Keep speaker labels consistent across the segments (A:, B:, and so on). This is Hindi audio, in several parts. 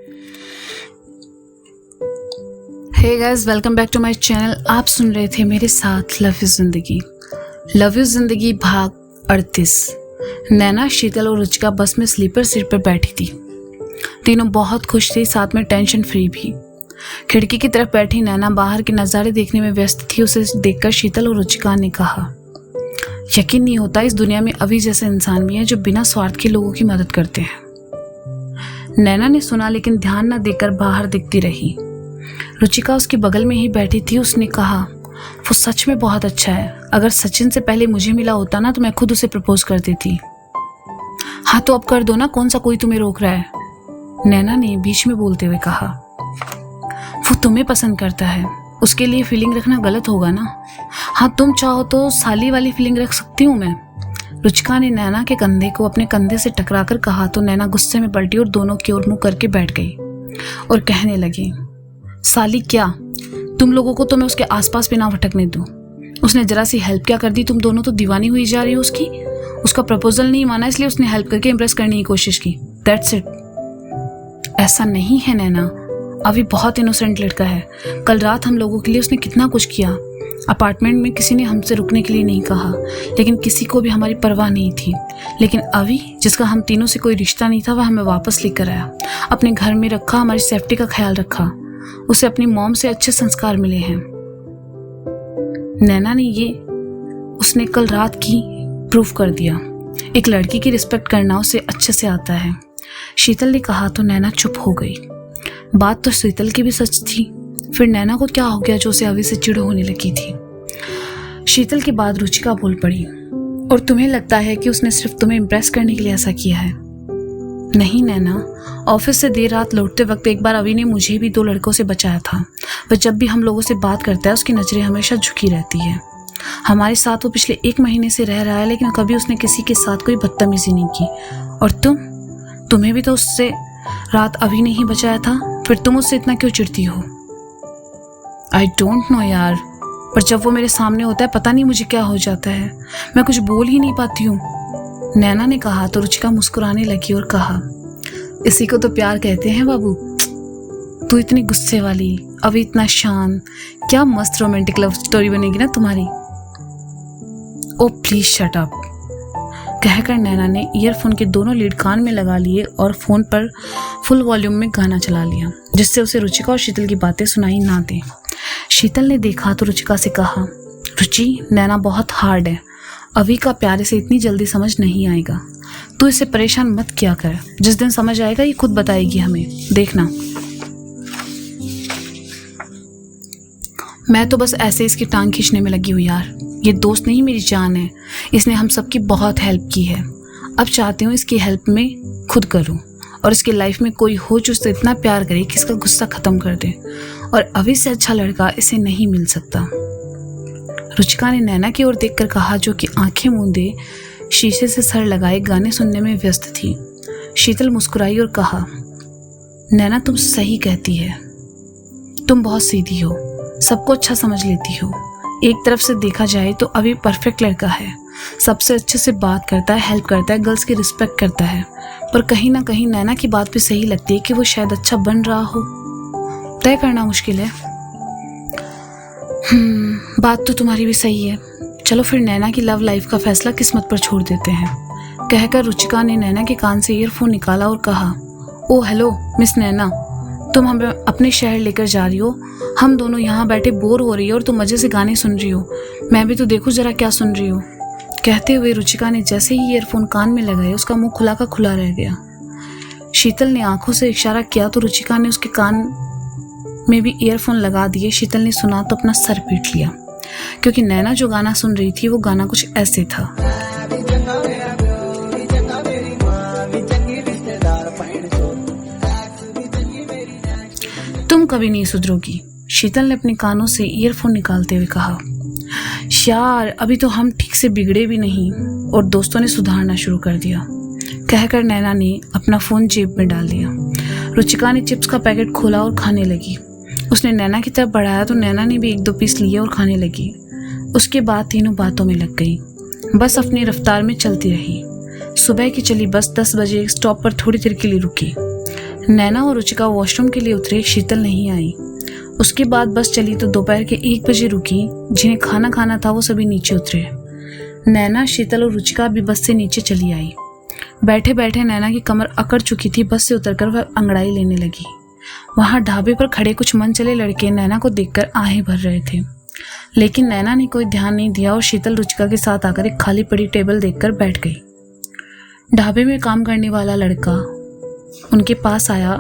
A: Hey guys, welcome back to my channel. आप सुन रहे थे मेरे साथ love you Zindagi. Love you Zindagi भाग 38। नैना, शीतल और रुचिका बस में स्लीपर सीट पर बैठी थी। तीनों बहुत खुश थी, साथ में टेंशन फ्री भी। खिड़की की तरफ बैठी नैना बाहर के नज़ारे देखने में व्यस्त थी। उसे देखकर शीतल और रुचिका ने कहा, यकीन नहीं होता इस दुनिया में अभी जैसे इंसान भी हैं जो बिना स्वार्थ के लोगों की मदद करते हैं। नैना ने सुना लेकिन ध्यान न देकर बाहर देखती रही। रुचिका उसके बगल में ही बैठी थी। उसने कहा, वो सच में बहुत अच्छा है। अगर सचिन से पहले मुझे मिला होता ना तो मैं खुद उसे प्रपोज कर देती। हाँ तो अब कर दो ना, कौन सा कोई तुम्हें रोक रहा है, नैना ने बीच में बोलते हुए कहा। वो तुम्हें पसंद करता है, उसके लिए फीलिंग रखना गलत होगा ना। हाँ तुम चाहो तो साली वाली फीलिंग रख सकती हूँ मैं, रुचिका ने नैना के कंधे को अपने कंधे से टकराकर कहा तो नैना गुस्से में पलटी और दोनों की ओर मुंह करके बैठ गई और कहने लगी, साली क्या, तुम लोगों को तो मैं उसके आसपास भी ना भटकने दूं। उसने जरा सी हेल्प क्या कर दी, तुम दोनों तो दीवानी हुई जा रही हो उसकी। उसका प्रपोजल नहीं माना इसलिए उसने हेल्प करके इम्प्रेस करने की कोशिश की, दैट्स इट। ऐसा नहीं है नैना, अभी बहुत इनोसेंट लड़का है। कल रात हम लोगों के लिए उसने कितना कुछ किया। अपार्टमेंट में किसी ने हमसे रुकने के लिए नहीं कहा, लेकिन किसी को भी हमारी परवाह नहीं थी। लेकिन अभी जिसका हम तीनों से कोई रिश्ता नहीं था वह हमें वापस लेकर आया, अपने घर में रखा, हमारी सेफ्टी का ख्याल रखा। उसे अपनी मॉम से अच्छे संस्कार मिले हैं। नैना ने ये उसने कल रात की प्रूफ कर दिया। एक लड़की की रिस्पेक्ट करना उसे अच्छे से आता है, शीतल ने कहा तो नैना चुप हो गई। बात तो शीतल की भी सच थी। फिर नैना को क्या हो गया जो उसे अभी से चिढ़ होने लगी थी। शीतल के बाद रुचिका बोल पड़ी, और तुम्हें लगता है कि उसने सिर्फ तुम्हें इम्प्रेस करने के लिए ऐसा किया है? नहीं नैना, ऑफिस से देर रात लौटते वक्त एक बार अभी ने मुझे भी 2 लड़कों से बचाया था। वह जब भी हम लोगों से बात करता है उसकी नज़रें हमेशा झुकी रहती है। हमारे साथ वो पिछले 1 महीने से रह रहा है लेकिन कभी उसने किसी के साथ कोई बदतमीजी नहीं की। और तुम्हें भी तो उससे रात अभी ने ही बचाया था, फिर तुम उससे इतना क्यों चिढ़ती हो? आई डोंट नो यार, पर जब वो मेरे सामने होता है पता नहीं मुझे क्या हो जाता है, मैं कुछ बोल ही नहीं पाती हूँ, नैना ने कहा तो रुचिका मुस्कुराने लगी और कहा, इसी को तो प्यार कहते हैं बाबू। तू इतनी गुस्से वाली, अभी इतना शांत, क्या मस्त रोमांटिक लव स्टोरी बनेगी ना तुम्हारी। ओ प्लीज शट अप, कहकर नैना ने ईयरफोन के दोनों लीड कान में लगा लिए और फोन पर फुल वॉल्यूम में गाना चला लिया, जिससे उसे रुचिका और शीतल की बातें सुनाई ना दें। शीतल ने देखा तो रुचिका से कहा, रुचि, नैना बहुत हार्ड है, अभी का प्यारे से इतनी जल्दी समझ नहीं आएगा। तू इसे परेशान मत किया कर, जिस दिन समझ आएगा ये खुद बताएगी हमें, देखना। मैं तो बस ऐसे इसकी टांग खींचने में लगी हूँ यार। ये दोस्त नहीं मेरी जान है, इसने हम सबकी बहुत हेल्प की है। अब चाहती हूँ इसकी हेल्प में खुद करूँ और इसकी लाइफ में कोई हो जो उससे इतना प्यार करे कि इसका गुस्सा खत्म कर दे, और अभी से अच्छा लड़का इसे नहीं मिल सकता। रुचिका ने नैना की ओर देखकर कहा, जो कि आंखें मूंदे शीशे से सर लगाए गाने सुनने में व्यस्त थी। शीतल मुस्कुराई और कहा, नैना तुम सही कहती है, तुम बहुत सीधी हो, सबको अच्छा समझ लेती हो। एक तरफ से देखा जाए तो अभी परफेक्ट लड़का है, सबसे अच्छे से बात करता है, हेल्प करता है, गर्ल्स की रिस्पेक्ट करता है। पर कहीं ना कहीं नैना की बात भी सही लगती है कि वो शायद अच्छा बन रहा हो। तय करना मुश्किल है। बात तो तुम्हारी भी सही है। चलो फिर नैना की लव लाइफ का फैसला किस्मत पर छोड़ देते हैं, कहकर रुचिका ने नैना के कान से ईयरफोन निकाला और कहा, ओ हेलो मिस नैना, तुम हमें अपने शहर लेकर जा रही हो, हम दोनों यहाँ बैठे बोर हो रही हो और तुम मजे से गाने सुन रही हो, मैं भी तो देखूँ जरा क्या सुन रही हो। कहते हुए रुचिका ने जैसे ही ईयरफोन कान में लगाए उसका मुंह खुला का खुला रह गया। शीतल ने आंखों से इशारा किया तो रुचिका ने उसके कान में भी ईयरफोन लगा दिए। शीतल ने सुना तो अपना सर पीट लिया, क्योंकि नैना जो गाना सुन रही थी वो गाना कुछ ऐसे था। तुम कभी नहीं सुधरोगी, शीतल ने अपने कानों से ईयरफोन निकालते हुए कहा। यार अभी तो हम ठीक से बिगड़े भी नहीं और दोस्तों ने सुधारना शुरू कर दिया, कहकर नैना ने अपना फोन जेब में डाल दिया। रुचिका ने चिप्स का पैकेट खोला और खाने लगी। उसने नैना की तरफ बढ़ाया तो नैना ने भी 1-2 पीस लिए और खाने लगी। उसके बाद तीनों बातों में लग गई। बस अपनी रफ्तार में चलती रही। सुबह की चली बस 10 बजे एक स्टॉप पर थोड़ी देर के लिए रुकी। नैना और रुचिका वॉशरूम के लिए उतरे, शीतल नहीं आई। उसके बाद बस चली तो दोपहर के 1 बजे रुकी। जिन्हें खाना खाना था वो सभी नीचे उतरे। नैना, शीतल और रुचिका भी बस से नीचे चली आई। बैठे बैठे नैना की कमर अकड़ चुकी थी। बस से उतरकर वह अंगड़ाई लेने लगी। वहां ढाबे पर खड़े कुछ मनचले लड़के नैना को देखकर आहें भर रहे थे, लेकिन नैना ने कोई ध्यान नहीं दिया और शीतल रुचिका के साथ आकर एक खाली पड़ी टेबल देखकर बैठ गई। ढाबे में काम करने वाला लड़का उनके पास आया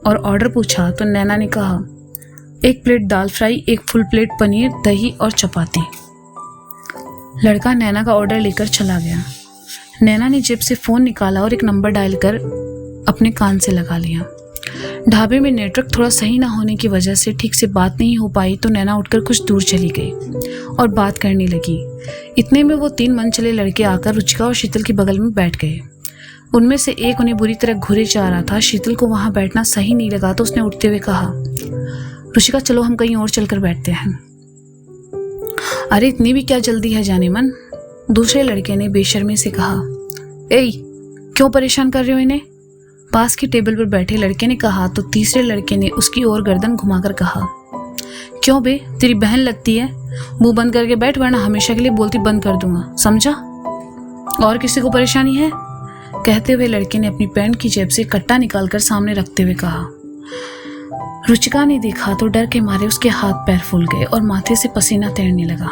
A: और ऑर्डर पूछा तो नैना ने कहा, 1 प्लेट दाल फ्राई, 1 फुल प्लेट पनीर, दही और चपाती। लड़का नैना का ऑर्डर लेकर चला गया। नैना ने जेब से फ़ोन निकाला और एक नंबर डायल कर अपने कान से लगा लिया। ढाबे में नेटवर्क थोड़ा सही ना होने की वजह से ठीक से बात नहीं हो पाई तो नैना उठकर कुछ दूर चली गई और बात करने लगी। इतने में वो 3 मनचले लड़के आकर रुचिका और शीतल के बगल में बैठ गए। उनमें से एक उन्हें बुरी तरह घूरे जा रहा था। शीतल को वहां बैठना सही नहीं लगा तो उसने उठते हुए कहा, रुचिका चलो हम कहीं और चलकर बैठते हैं। अरे इतनी भी क्या जल्दी है जाने मन, दूसरे लड़के ने बेशर्मी से कहा। ए, क्यों परेशान कर रहे हो इन्हें? पास की टेबल पर बैठे लड़के ने कहा तो तीसरे लड़के ने उसकी ओर गर्दन घुमाकर कहा, क्यों बे, तेरी बहन लगती है? मुंह बंद करके बैठ वरना हमेशा के लिए बोलती बंद कर दूंगा, समझा? और किसी को परेशानी है? कहते हुए लड़के ने अपनी पैंट की जेब से कट्टा निकालकर सामने रखते हुए कहा। रुचिका ने देखा तो डर के मारे उसके हाथ पैर फूल गए और माथे से पसीना तैरने लगा।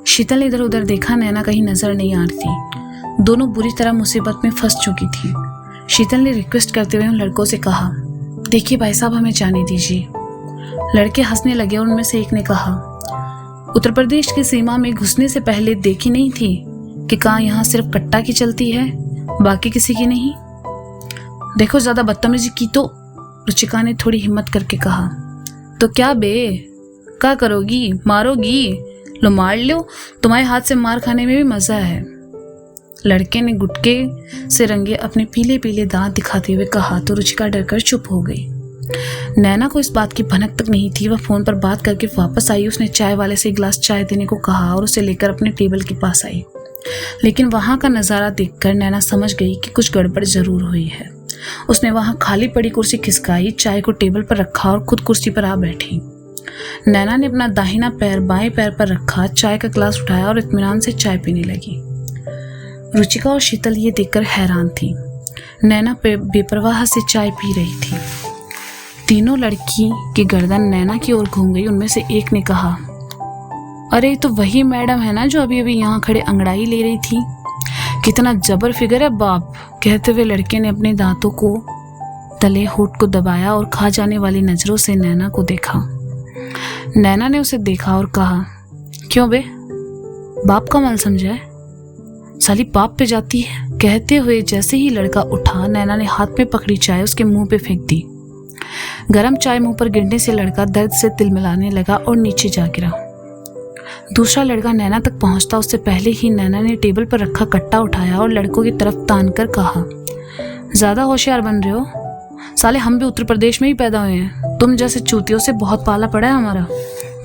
A: शीतल ने इधर उधर देखा, नैना कहीं नजर नहीं आ रही थी। दोनों बुरी तरह मुसीबत में फंस चुकी थी। शीतल ने रिक्वेस्ट करते हुए उन लड़कों से कहा, देखिए भाई साहब, हमें जाने दीजिए। लड़के हंसने लगे और उनमें से एक ने कहा, उत्तर प्रदेश की सीमा में घुसने से पहले देखी नहीं थी कि कहाँ यहाँ सिर्फ कट्टा की चलती है, बाकी किसी की नहीं? देखो ज्यादा बदतमीजी की तो, रुचिका ने थोड़ी हिम्मत करके कहा। तो क्या बे, क्या करोगी, मारोगी? लो मार लो, तुम्हारे हाथ से मार खाने में भी मजा है। लड़के ने गुटके से रंगे अपने पीले पीले दांत दिखाते हुए कहा तो रुचिका डरकर चुप हो गई। नैना को इस बात की भनक तक नहीं थी। वह फोन पर बात करके वापस आई। उसने चाय वाले से 1 गिलास चाय देने को कहा और उसे लेकर अपने टेबल के पास आई। लेकिन वहां का नजारा देखकर नैना समझ गई कि कुछ गड़बड़ जरूर हुई है। उसने वहां खाली पड़ी कुर्सी खिसकाई, चाय को टेबल पर रखा और खुद कुर्सी पर आ बैठी। नैना ने अपना दाहिना पैर बाएं पैर पर रखा, चाय का गिलास उठाया और इत्मीनान से चाय पीने लगी। रुचिका और शीतल ये देखकर हैरान थी। नैना बेपरवाह से चाय पी रही थी। तीनों लड़की की गर्दन नैना की ओर घूम गई। उनमें से एक ने कहा, अरे तो वही मैडम है ना जो अभी अभी यहाँ खड़े अंगड़ाई ले रही थी, कितना जबर फिगर है बाप। कहते हुए लड़के ने अपने दांतों को तले होठ को दबाया और खा जाने वाली नजरों से नैना को देखा। नैना ने उसे देखा और कहा, क्यों बे, बाप का माल समझा है? साली बाप पे जाती है। कहते हुए जैसे ही लड़का उठा, नैना ने हाथ में पकड़ी चाय उसके मुंह पे फेंक दी। गरम चाय मुंह पर गिरने से लड़का दर्द से तिलमिलाने लगा और नीचे जा गिरा। दूसरा लड़का नैना तक पहुंचता उससे पहले ही नैना ने टेबल पर रखा कट्टा उठाया और लड़कों की तरफ तान कर कहा, ज्यादा होशियार बन रहे हो साले, हम भी उत्तर प्रदेश में ही पैदा हुए हैं, तुम जैसे चूतियों से बहुत पाला पड़ा है हमारा।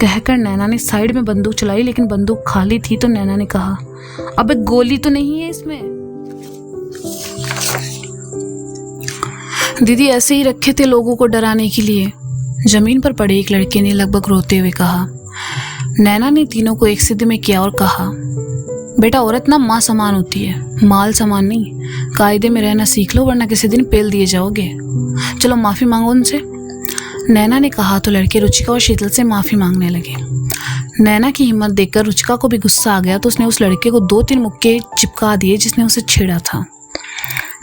A: कहकर नैना ने साइड में बंदूक चलाई, लेकिन बंदूक खाली थी तो नैना ने कहा, अबे गोली तो नहीं है इसमें? दीदी ऐसे ही रखे थे लोगों को डराने के लिए, जमीन पर पड़े एक लड़के ने लगभग रोते हुए कहा। नैना ने तीनों को एक सिद्धि में किया और कहा, बेटा औरत ना माँ समान होती है, माल समान नहीं। कायदे में रहना सीख लो वरना किसी दिन पेल दिए जाओगे। चलो माफी मांगो उनसे। नैना ने कहा तो लड़के रुचिका और शीतल से माफी मांगने लगे। नैना की हिम्मत देखकर रुचिका को भी गुस्सा आ गया तो उसने उस लड़के को 2-3 मुक्के चिपका दिए जिसने उसे छेड़ा था।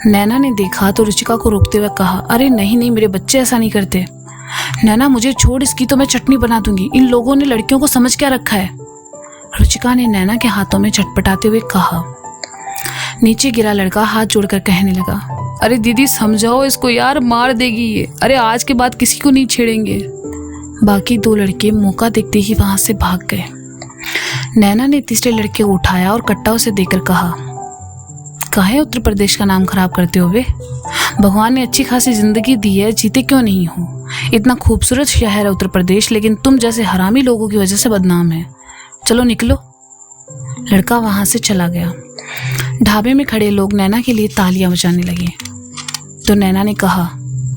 A: नैना ने देखा तो रुचिका को रोकते हुए कहा, अरे नहीं नहीं मेरे बच्चे ऐसा नहीं करते। नैना मुझे छोड़, इसकी तो मैं चटनी बना दूंगी, इन लोगों ने लड़कियों को समझ क्या रखा है? रुचिका ने नैना के हाथों में झटपटाते हुए कहा। नीचे गिरा लड़का हाथ जोड़कर कहने लगा, अरे दीदी समझाओ इसको यार, मार देगी ये, अरे आज के बाद किसी को नहीं छेड़ेंगे। बाकी 2 लड़के मौका देखते ही वहां से भाग गए। नैना ने तीसरे लड़के को उठाया और कट्टा उसे देकर कहा, काहे उत्तर प्रदेश का नाम खराब करते हो बे? भगवान ने अच्छी खासी जिंदगी दी है, जीते क्यों नहीं हो? इतना खूबसूरत शहर है उत्तर प्रदेश, लेकिन तुम जैसे हरामी लोगों की वजह से बदनाम है। चलो निकलो। लड़का वहां से चला गया। ढाबे में खड़े लोग नैना के लिए तालियां बजाने लगे तो नैना ने कहा,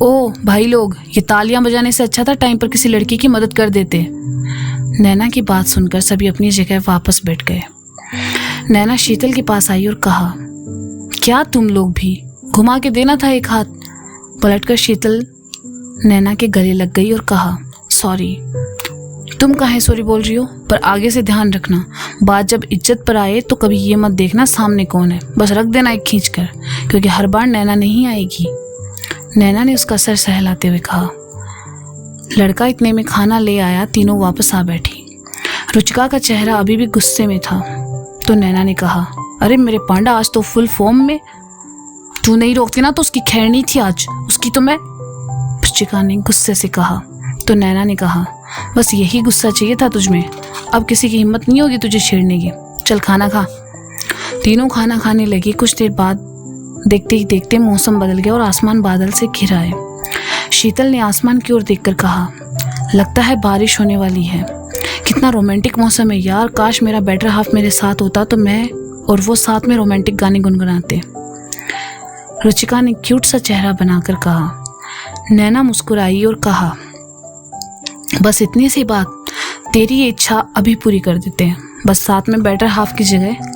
A: ओह भाई लोग, ये तालियां बजाने से अच्छा था टाइम पर किसी लड़की की मदद कर देते। नैना की बात सुनकर सभी अपनी जगह वापस बैठ गए। नैना शीतल के पास आई और कहा, क्या तुम लोग भी, घुमा के देना था एक हाथ। पलटकर शीतल नैना के गले लग गई और कहा, सॉरी। तुम काहे सॉरी बोल रही हो, पर आगे से ध्यान रखना, बात जब इज्जत पर आए तो कभी ये मत देखना सामने कौन है, बस रख देना एक खींच कर, क्योंकि हर बार नैना नहीं आएगी। नैना ने उसका सर सहलाते हुए कहा। लड़का इतने में खाना ले आया, तीनों वापस आ बैठी। रुचिका का चेहरा अभी भी गुस्से में था, तो नैना ने कहा, अरे मेरे पांडा, आज तो फुल फॉर्म में, तू नहीं रोकती ना तो उसकी खैर नहीं थी आज, उसकी तो मैं। रुचिका ने गुस्से से कहा, तो नैना ने कहा, बस यही गुस्सा चाहिए था तुझमें, अब किसी की हिम्मत नहीं होगी तुझे छेड़ने की, चल खाना खा। तीनों खाना खाने लगी। कुछ देर बाद देखते ही देखते मौसम बदल गया और आसमान बादल से घिर आए। शीतल ने आसमान की ओर देखकर कहा, लगता है बारिश होने वाली है। कितना रोमांटिक मौसम है यार, काश मेरा बेटर हाफ मेरे साथ होता तो मैं और वो साथ में रोमांटिक गाने गुनगुनाते। रुचिका ने क्यूट सा चेहरा बनाकर कहा। नैना मुस्कुराई और कहा, बस इतनी सी बात, तेरी ये इच्छा अभी पूरी कर देते हैं, बस साथ में बेटर हाफ की जगह।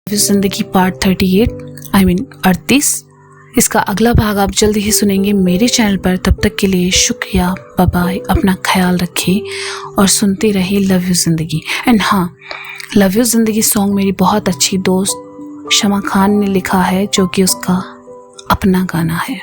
A: जिंदगी पार्ट 38 38। इसका अगला भाग आप जल्दी ही सुनेंगे मेरे चैनल पर। तब तक के लिए शुक्रिया, बाय बाय, अपना ख्याल रखें और सुनते रहिए लव यू जिंदगी। एंड हाँ, लव यू जिंदगी सॉन्ग मेरी बहुत अच्छी दोस्त शमा खान ने लिखा है, जो कि उसका अपना गाना है।